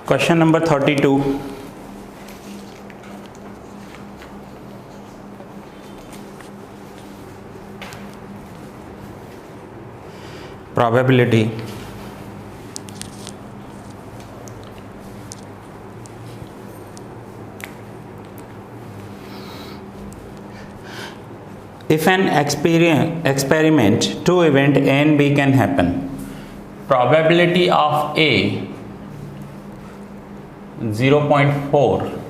Question number 32. Probability. If an experiment, two event A and B can happen, probability of A 0.4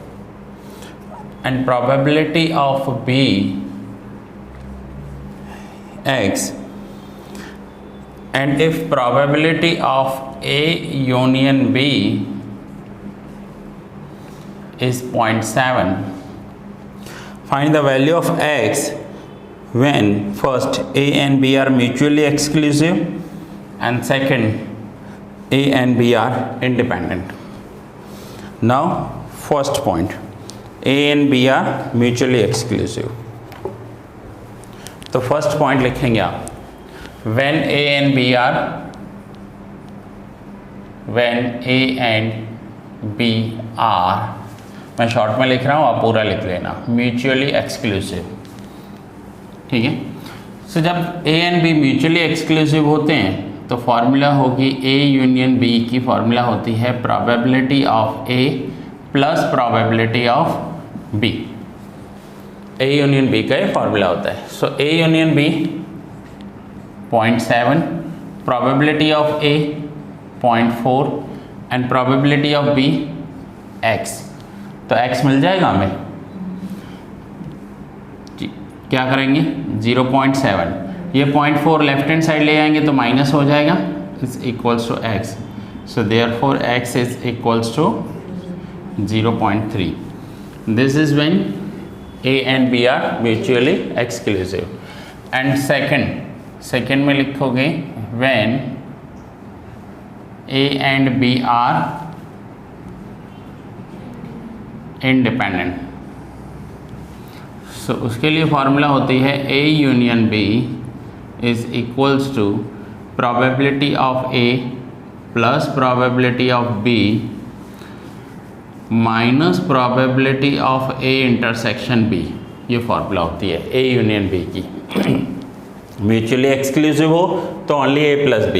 and probability of B X, and if probability of A union B is 0.7, find the value of X when first A and B are mutually exclusive and second A and B are independent. Now first point, A and B are mutually exclusive. तो first point लिखेंगे आप, when A and B are, मैं short में लिख रहा हूँ, आप पूरा लिख लेना, म्यूचुअली एक्सक्लूसिव। ठीक है, सो जब A and B mutually exclusive होते हैं तो फॉर्मूला होगी A यूनियन B की फॉर्मूला होती है probability of A plus probability of B। A union B का ये फॉर्मूला होता है। सो A union B 0.7, probability of A 0.4 and probability of B X। तो X मिल जाएगा हमें, क्या करेंगे 0.7, ये 0.4 लेफ्ट हैंड साइड ले आएंगे तो माइनस हो जाएगा, is equals to X। So therefore X is equals to 0.3। This is when A and B are mutually exclusive। And second में लिखोगे when A and B are independent। सो उसके लिए formula होती है A union B is equals to probability of A plus probability of B minus probability of A intersection B। ये formula होती है A union B की। म्यूचुअली एक्सक्लूसिव हो तो only A plus B,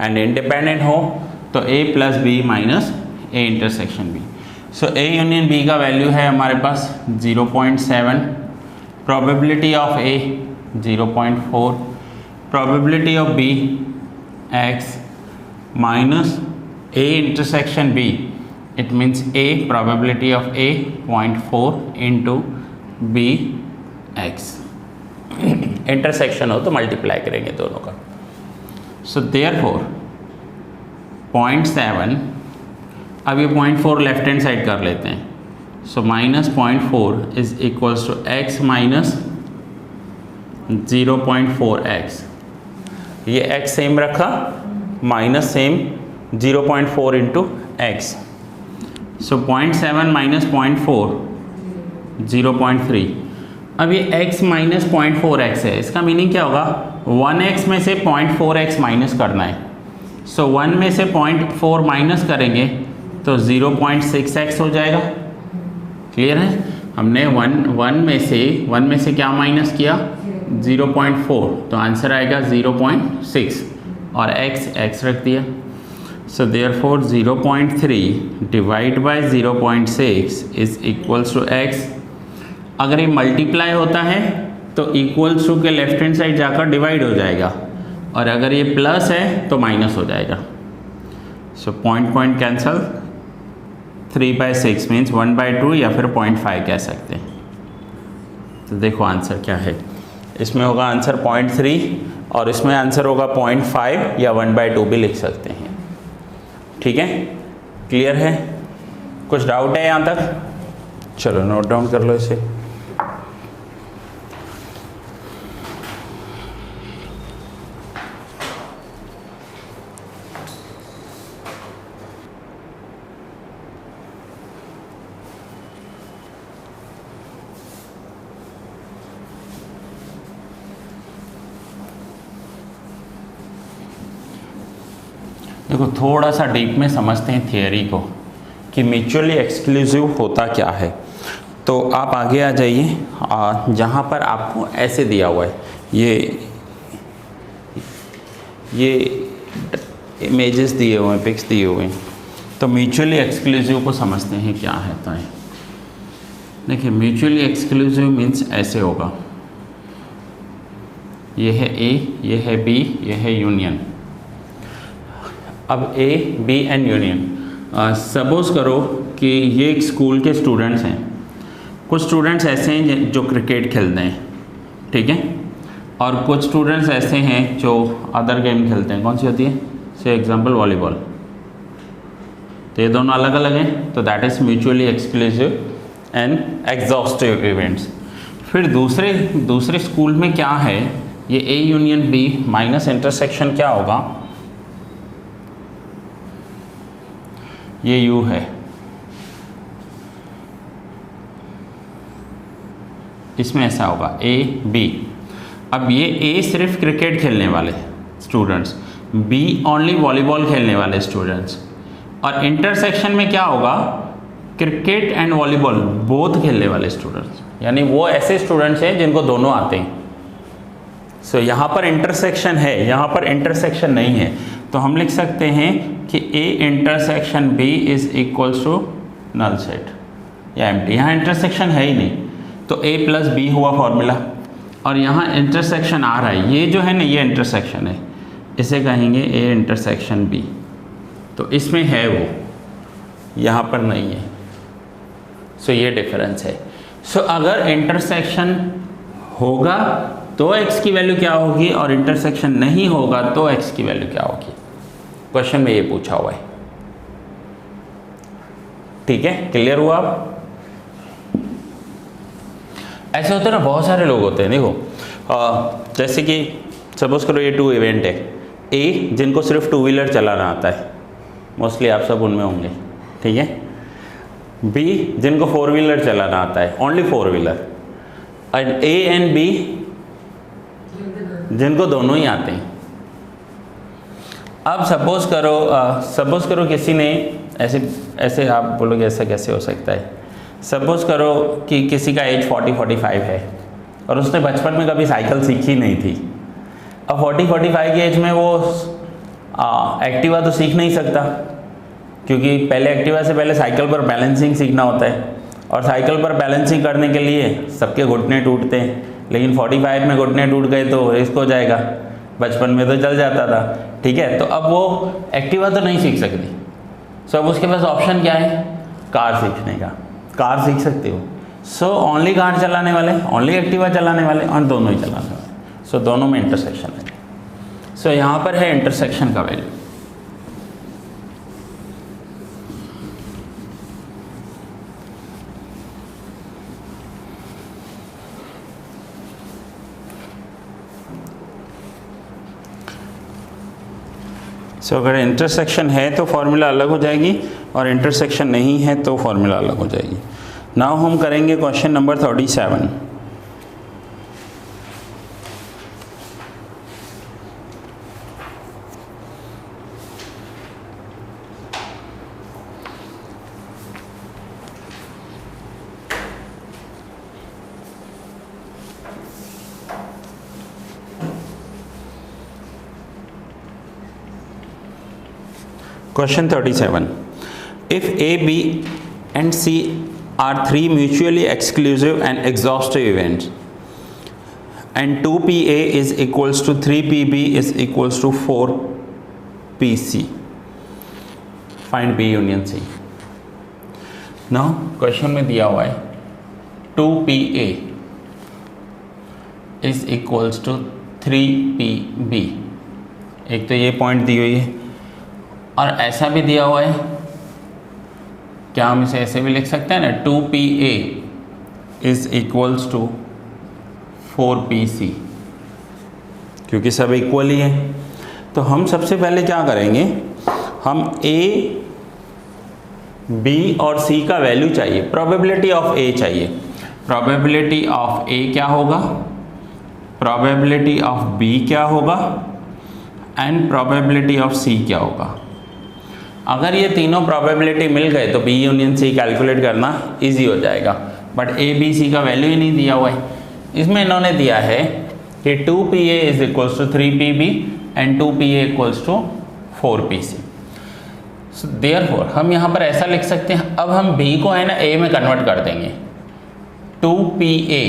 and independent हो तो A plus B minus A intersection B। So A union B का value है हमारे पास 0.7, probability of A 0.4, probability of B X minus A intersection B, it means A probability of A 0.4 into B X। Intersection हो तो multiply करेंगे दोनों का। So therefore 0.7, अब ये 0.4 लेफ्ट हैंड साइड कर लेते हैं, so minus 0.4 is equals to X minus 0.4X। ये X सेम रखा, minus same 0.4 into X। So 0.7 minus 0.4 0.3। अब ये x माइनस 0.4x है, इसका मीनिंग क्या होगा, 1x में से 0.4x माइनस करना है। सो 1 में से 0.4 माइनस करेंगे तो 0.6x हो जाएगा। क्लियर है, हमने 1 में से क्या माइनस किया 0.4, तो आंसर आएगा 0.6 और x रख दिया। So therefore 0.3 divide by 0.6 is equals to x। अगर ये मल्टीप्लाई होता है तो इक्वल्स टू के लेफ्ट हैंड साइड जाकर डिवाइड हो जाएगा, और अगर ये प्लस है तो माइनस हो जाएगा। सो पॉइंट कैंसल, 3/6 मीन्स 1/2 या फिर 0.5 कह सकते हैं। तो देखो आंसर क्या है, इसमें होगा आंसर 0.3 और इसमें आंसर होगा 0.5 या 1/2 भी लिख सकते हैं। ठीक है, क्लियर है, कुछ डाउट है यहाँ तक? चलो नोट डाउन कर लो इसे। देखो थोड़ा सा डीप में समझते हैं थियरी को। कि म्यूचुअली एक्सक्लूसिव होता क्या है। तो आप आगे आ जाइए, जहाँ पर आपको ऐसे दिया हुआ है, ये इमेजेस दिए हुए हैं, पिक्स दिए हुए हैं। तो म्यूचुअली एक्सक्लूसिव को समझते हैं क्या है। तो देखिए म्यूचुअली एक्सक्लूसिव मीन्स ऐसे होगा, ये है ए, ये है बी, ये है यूनियन। अब A B and union, suppose करो कि ये एक स्कूल के स्टूडेंट्स हैं। कुछ स्टूडेंट्स ऐसे हैं जो क्रिकेट खेलते हैं, ठीक है, और कुछ स्टूडेंट्स ऐसे हैं जो अदर गेम खेलते हैं। कौन सी होती है? से एग्जांपल वॉलीबॉल। तो ये दोनों अलग अलग हैं, तो that is mutually exclusive and exhaustive events. फिर दूसरे स्कूल में क्या है, ये A union B minus intersection क्या होगा, ये यू है, इसमें ऐसा होगा ए बी। अब ये ए सिर्फ क्रिकेट खेलने वाले स्टूडेंट्स, बी ओनली वॉलीबॉल खेलने वाले स्टूडेंट्स, और इंटरसेक्शन में क्या होगा, क्रिकेट एंड वॉलीबॉल बोथ खेलने वाले स्टूडेंट्स, यानी वो ऐसे स्टूडेंट्स हैं जिनको दोनों आते हैं। सो यहाँ पर इंटरसेक्शन है, यहाँ पर इंटरसेक्शन नहीं है, तो हम लिख सकते हैं कि A intersection B is equals to null set या एम्प्टी। यहाँ इंटरसेक्शन है ही नहीं, तो ए प्लस बी हुआ फॉर्मूला, और यहाँ इंटरसेक्शन आ रहा है, ये जो है ना ये इंटरसेक्शन है, इसे कहेंगे ए इंटरसेक्शन बी। तो इसमें है वो, यहाँ पर नहीं है। सो ये डिफरेंस है। सो अगर इंटरसेक्शन होगा तो x की वैल्यू क्या होगी, और इंटरसेक्शन नहीं होगा तो x की वैल्यू क्या होगी। क्वेश्चन में ये पूछा हुआ है, ठीक है, क्लियर हुआ। आप ऐसे होते ना, बहुत सारे लोग होते हैं। देखो जैसे कि सपोज करो ये 2 इवेंट है, ए जिनको सिर्फ 2 व्हीलर चलाना आता है, मोस्टली आप सब उनमें होंगे, ठीक है, बी जिनको 4 व्हीलर चलाना आता है, only 4 wheeler, and A and B जिनको दोनों ही आते हैं। अब सपोज करो किसी ने ऐसे आप बोलोगे ऐसा कैसे हो सकता है, सपोज करो कि किसी का एज 40-45 है और उसने बचपन में कभी साइकिल सीखी नहीं थी। अब 40-45 की एज में वो एक्टिवा तो सीख नहीं सकता, क्योंकि पहले एक्टिवा से पहले साइकिल पर बैलेंसिंग सीखना होता है, और साइकिल पर बैलेंसिंग करने के लिए सबके घुटने टूटते हैं, लेकिन 45 में घुटने टूट गए तो रिस्क हो जाएगा, बचपन में तो चल जाता था, ठीक है। तो अब वो एक्टिवा तो नहीं सीख सकती, सो अब उसके पास ऑप्शन क्या है, कार सीखने का। कार सीख सकते हो, सो ओनली कार चलाने वाले, ओनली एक्टिवा चलाने वाले, और दोनों ही चलाने वाले, सो दोनों में इंटरसेक्शन है। सो यहाँ पर है इंटरसेक्शन का वैल्यू। सो अगर इंटरसेक्शन है तो फॉर्मूला अलग हो जाएगी, और इंटरसेक्शन नहीं है तो फॉर्मूला अलग हो जाएगी। नाउ हम करेंगे question number 37। Question 37. If A, B and C are 3 mutually exclusive and exhaustive events, and 2PA is equals to 3PB is equals to 4PC, find B union C. Now question में दिया हुआ है 2PA is equals to 3PB, एक तो ये point दी हुई है, और ऐसा भी दिया हुआ है, क्या हम इसे ऐसे भी लिख सकते हैं ना, 2PA is equals to 4PC, क्योंकि सब इक्वल ही है। तो हम सबसे पहले क्या करेंगे, हम A, B और C का वैल्यू चाहिए, प्रोबेबिलिटी ऑफ A चाहिए। प्रोबेबिलिटी ऑफ A क्या होगा, प्रोबेबिलिटी ऑफ B क्या होगा, एंड प्रोबेबिलिटी ऑफ C क्या होगा। अगर ये तीनों प्रोबेबिलिटी मिल गए तो बी यूनियन सी कैलकुलेट करना इजी हो जाएगा, बट ए बी सी का वैल्यू ही नहीं दिया हुआ है। इसमें इन्होंने दिया है कि 2PA is equals to 3PB and 2PA equals to 4PC। So therefore हम यहाँ पर ऐसा लिख सकते हैं, अब हम B को है ना A में कन्वर्ट कर देंगे। 2PA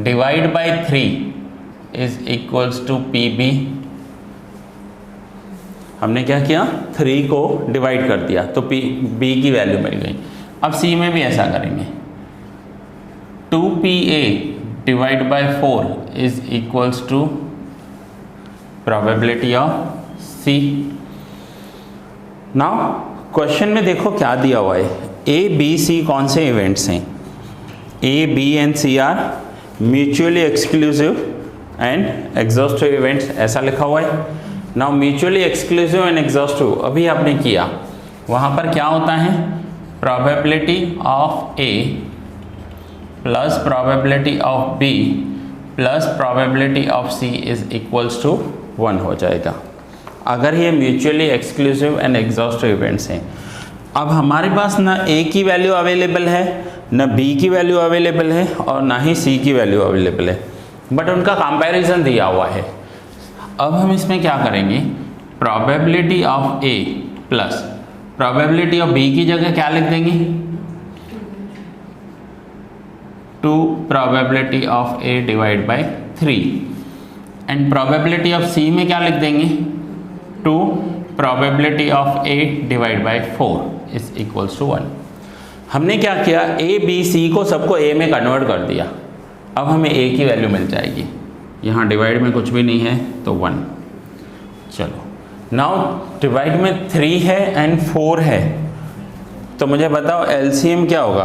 divide by 3 is equals to PB। हमने क्या किया, 3 को डिवाइड कर दिया तो B की वैल्यू मिल गई। अब C में भी ऐसा करेंगे, 2PA divide by 4 is equals to probability of C। Now question में देखो क्या दिया हुआ है, A B C कौन से इवेंट्स हैं, A B and C are mutually exclusive and exhaustive events, ऐसा लिखा हुआ है। Now mutually exclusive and exhaustive अभी आपने किया, वहाँ पर क्या होता है, probability of A plus probability of B plus probability of C is equals to 1 हो जाएगा, अगर ये mutually exclusive and exhaustive events हैं। अब हमारे पास ना A की वैल्यू अवेलेबल है, ना B की वैल्यू अवेलेबल है और ना ही C की वैल्यू अवेलेबल है, बट उनका कंपैरिजन दिया हुआ है। अब हम इसमें क्या करेंगे, probability of A plus probability of B की जगह क्या लिख देंगे, 2 probability of A divide by 3 and probability of C में क्या लिख देंगे, 2 probability of A divide by 4 is equals to 1। हमने क्या किया, A B C को सबको A में कन्वर्ट कर दिया, अब हमें A की वैल्यू मिल जाएगी, यहाँ डिवाइड में कुछ भी नहीं है तो 1। चलो नाउ डिवाइड में 3 है एंड 4 है, तो मुझे बताओ LCM क्या होगा,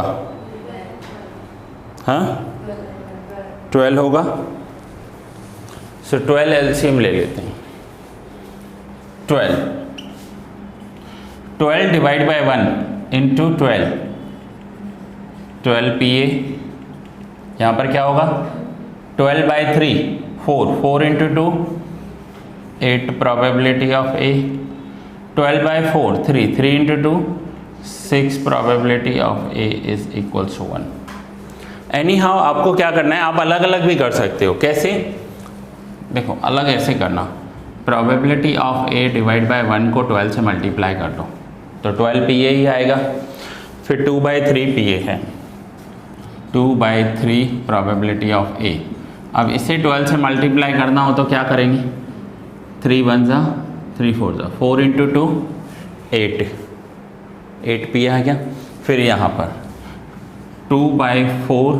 हाँ 12 होगा। सो 12 LCM ले लेते हैं, 12 डिवाइड बाई 1 इंटू 12 PA, यहाँ पर क्या होगा, 12 by 3 4 into 2 8 probability of A, 12 by 4 3 into 2 6 probability of A is equals to 1। Anyhow आपको क्या करना है, आप अलग अलग भी कर सकते हो, कैसे देखो, अलग ऐसे करना, probability of A divide by 1 को 12 से मल्टीप्लाई कर दो तो 12 PA ही आएगा, फिर 2 बाई 3 PA है, 2 बाई 3 प्रोबेबिलिटी ऑफ A। अब इसे 12 से मल्टीप्लाई करना हो तो क्या करेंगे, 3 1 जा 3 4 जा 4 इंटू 2 8 PA आ गया। फिर यहाँ पर 2 by 4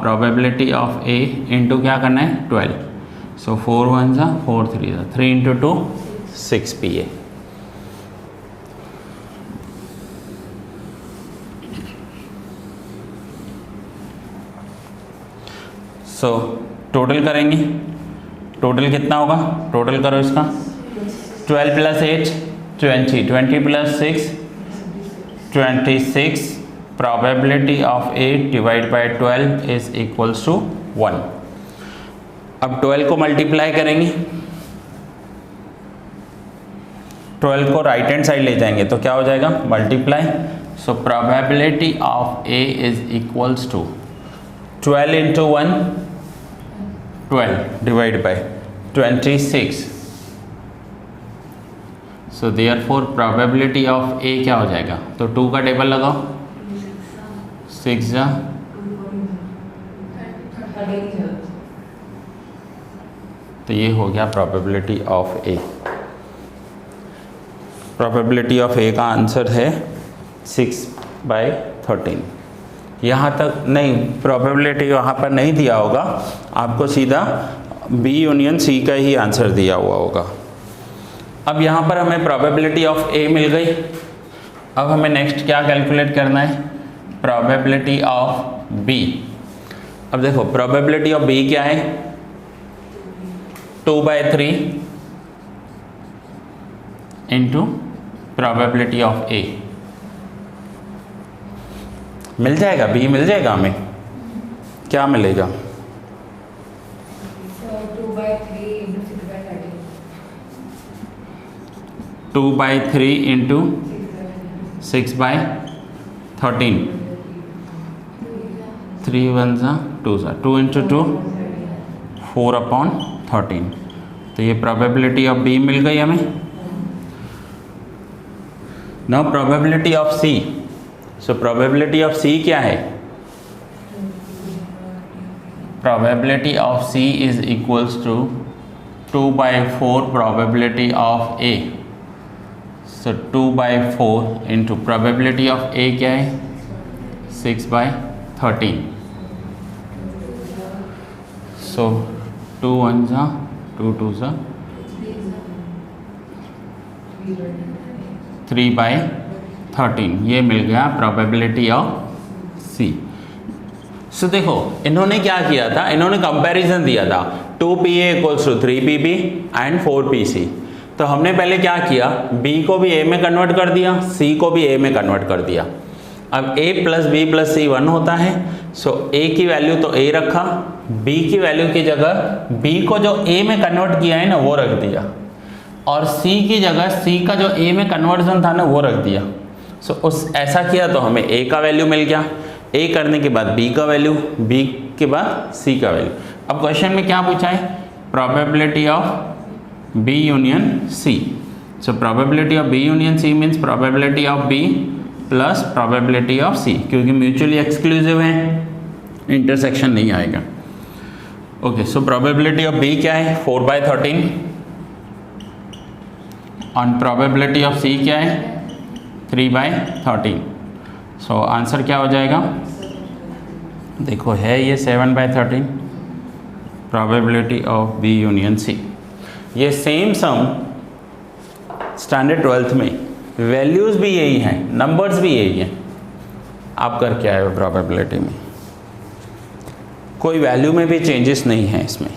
probability of A into क्या करना है 12, सो 4 1 जा 4 3 जा 3 इंटू 2 6 PA। सो टोटल करेंगे, टोटल कितना होगा, टोटल करो इसका, 12 plus 8 20, 20 plus 6 26 probability of 8 divide by 12 is equals to 1। अब 12 को मल्टीप्लाई करेंगे, 12 को राइट हैंड साइड ले जाएंगे तो क्या हो जाएगा, multiply, so probability of A is equals to 12 into 1 12 divide by 26, so therefore probability of A क्या हो जाएगा, तो 2 का टेबल लगाओ, 6 जा, तो ये हो गया probability of A। Probability of A का आंसर है 6/13। यहाँ तक नहीं, प्रोबेबिलिटी वहाँ पर नहीं दिया होगा, आपको सीधा B यूनियन C का ही आंसर दिया हुआ होगा। अब यहाँ पर हमें प्रोबेबिलिटी ऑफ A मिल गई, अब हमें नेक्स्ट क्या कैलकुलेट करना है, प्रोबेबिलिटी ऑफ B। अब देखो प्रोबेबिलिटी ऑफ B क्या है, 2 by 3 into probability of A, मिल जाएगा, B मिल जाएगा, हमें क्या मिलेगा, 2 बाई 3 इंटू 6/13। 2/3 into 6/13, 3 1 2 2 into 2 4/13। तो ये प्रोबेबिलिटी ऑफ बी मिल गई हमें। Now probability of C. So probability of C क्या है? Probability of C is equals to 2/4 probability of A. So 2/4 into probability of A क्या है? 6/13। सो 2 1 2 2 3/13, ये मिल गया प्रोबेबिलिटी ऑफ सी। सो देखो इन्होंने क्या किया था, इन्होंने कंपैरिजन दिया था 2PA equals to 3PB and 4PC। तो हमने पहले क्या किया, B को भी A में कन्वर्ट कर दिया, C को भी A में कन्वर्ट कर दिया। अब A plus B plus C 1 होता है। सो A की वैल्यू तो A रखा, B की वैल्यू की जगह B को जो A में कन्वर्ट किया है ना वो रख दिया, और C की जगह C का जो A में कन्वर्जन था ना वो रख दिया। सो उस ऐसा किया तो हमें A का वैल्यू मिल गया, A करने के बाद B का वैल्यू, B के बाद C का वैल्यू। अब क्वेश्चन में क्या पूछा है? Probability of B union C। So probability of B union C means probability of B plus probability of C, क्योंकि म्यूचुअली एक्सक्लूसिव है, इंटरसेक्शन नहीं आएगा। Okay, so probability of B क्या है? 4/13 और प्रोबेबिलिटी ऑफ C क्या है? 3/13। सो आंसर क्या हो जाएगा? देखो है ये 7/13 probability of B union C। ये सेम सम स्टैंडर्ड 12th में वैल्यूज़ भी यही हैं, नंबर्स भी यही हैं। आप करके आए हो प्रोबेबिलिटी में, कोई वैल्यू में भी चेंजेस नहीं है इसमें।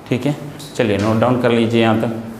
ठीक है, चलिए नोट डाउन कर लीजिए यहाँ तक।